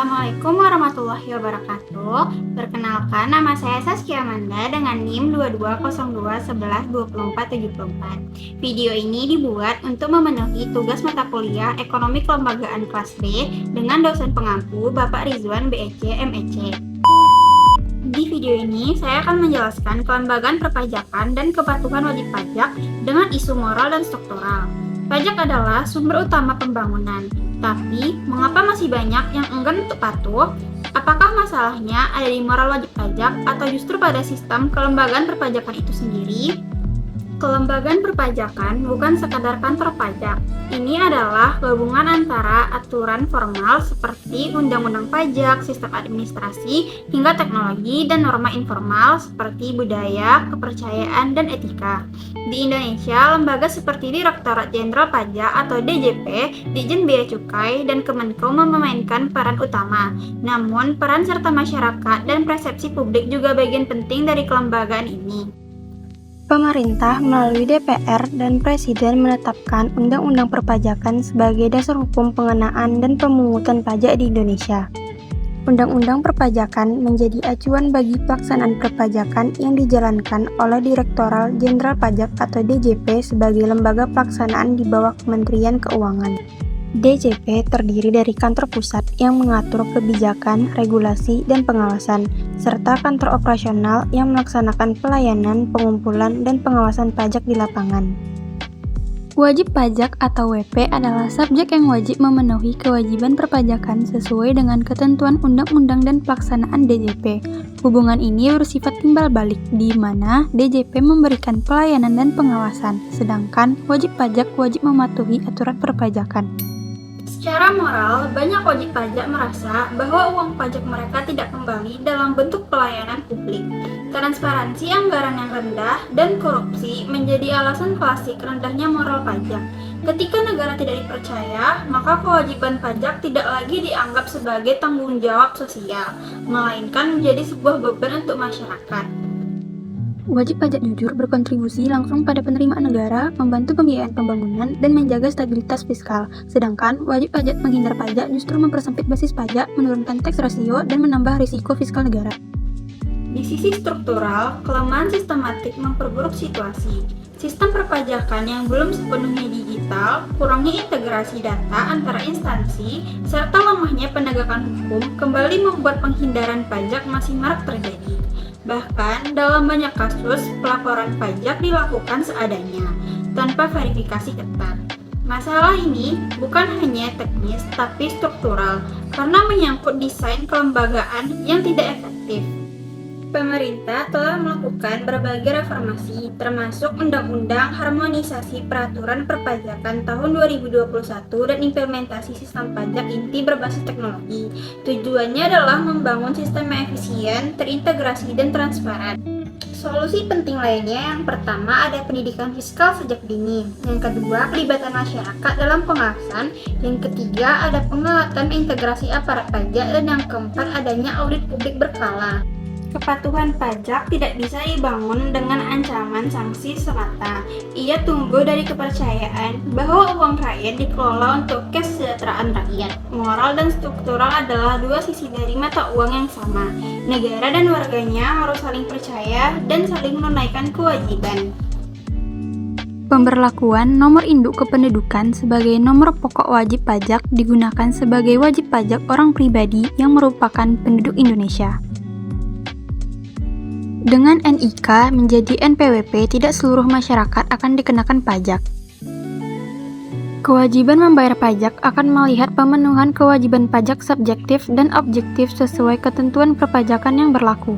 Assalamualaikum warahmatullahi wabarakatuh. Perkenalkan, nama saya Saskia Amanda dengan NIM 2202112474. Video ini dibuat untuk memenuhi tugas mata kuliah Ekonomi Kelembagaan kelas B dengan dosen pengampu Bapak Rizwan BEC MEC. Di video ini, saya akan menjelaskan kelembagaan perpajakan dan kepatuhan wajib pajak dengan isu moral dan struktural. Pajak adalah sumber utama pembangunan. Tapi, mengapa masih banyak yang enggan untuk patuh? Apakah masalahnya ada di moral wajib pajak atau justru pada sistem kelembagaan perpajakan itu sendiri? Kelembagaan perpajakan bukan sekadar kantor pajak. Ini adalah gabungan antara aturan formal seperti undang-undang pajak, sistem administrasi, hingga teknologi dan norma informal seperti budaya, kepercayaan, dan etika. Di Indonesia, lembaga seperti Direktorat Jenderal Pajak atau DJP, Ditjen Bea Cukai, dan Kemenko memainkan peran utama. Namun, peran serta masyarakat dan persepsi publik juga bagian penting dari kelembagaan ini. Pemerintah melalui DPR dan Presiden menetapkan Undang-Undang Perpajakan sebagai dasar hukum pengenaan dan pemungutan pajak di Indonesia. Undang-Undang Perpajakan menjadi acuan bagi pelaksanaan perpajakan yang dijalankan oleh Direktorat Jenderal Pajak atau DJP sebagai lembaga pelaksanaan di bawah Kementerian Keuangan. DJP terdiri dari kantor pusat yang mengatur kebijakan, regulasi, dan pengawasan, serta kantor operasional yang melaksanakan pelayanan, pengumpulan, dan pengawasan pajak di lapangan. Wajib pajak atau WP adalah subjek yang wajib memenuhi kewajiban perpajakan sesuai dengan ketentuan undang-undang dan pelaksanaan DJP. Hubungan ini bersifat timbal balik, di mana DJP memberikan pelayanan dan pengawasan, sedangkan wajib pajak wajib mematuhi aturan perpajakan. Secara moral, banyak wajib pajak merasa bahwa uang pajak mereka tidak kembali dalam bentuk pelayanan publik. Transparansi anggaran yang rendah dan korupsi menjadi alasan klasik rendahnya moral pajak. Ketika negara tidak dipercaya, maka kewajiban pajak tidak lagi dianggap sebagai tanggung jawab sosial, melainkan menjadi sebuah beban untuk masyarakat. Wajib pajak jujur berkontribusi langsung pada penerimaan negara, membantu pembiayaan pembangunan, dan menjaga stabilitas fiskal. Sedangkan wajib pajak menghindar pajak justru mempersempit basis pajak, menurunkan tax ratio, dan menambah risiko fiskal negara. Di sisi struktural, kelemahan sistematik memperburuk situasi. Sistem perpajakan yang belum sepenuhnya digital, kurangnya integrasi data antara instansi, serta lemahnya penegakan hukum kembali membuat penghindaran pajak masih marak terjadi. Bahkan, dalam banyak kasus, pelaporan pajak dilakukan seadanya, tanpa verifikasi ketat. Masalah ini bukan hanya teknis, tapi struktural, karena menyangkut desain kelembagaan yang tidak efektif. Pemerintah telah melakukan berbagai reformasi, termasuk Undang-Undang Harmonisasi Peraturan Perpajakan tahun 2021 dan implementasi sistem pajak inti berbasis teknologi. Tujuannya adalah membangun sistem yang efisien, terintegrasi, dan transparan. Solusi penting lainnya yang pertama ada pendidikan fiskal sejak dini, yang kedua pelibatan masyarakat dalam pengawasan, yang ketiga ada penguatan integrasi aparat pajak, dan yang keempat adanya audit publik berkala. Kepatuhan pajak tidak bisa dibangun dengan ancaman sanksi semata. Ia tumbuh dari kepercayaan bahwa uang rakyat dikelola untuk kesejahteraan rakyat. Moral dan struktural adalah dua sisi dari mata uang yang sama. Negara dan warganya harus saling percaya dan saling menunaikan kewajiban. Pemberlakuan nomor induk kependudukan sebagai nomor pokok wajib pajak digunakan sebagai wajib pajak orang pribadi yang merupakan penduduk Indonesia. Dengan NIK menjadi NPWP, tidak seluruh masyarakat akan dikenakan pajak. Kewajiban membayar pajak akan melihat pemenuhan kewajiban pajak subjektif dan objektif sesuai ketentuan perpajakan yang berlaku.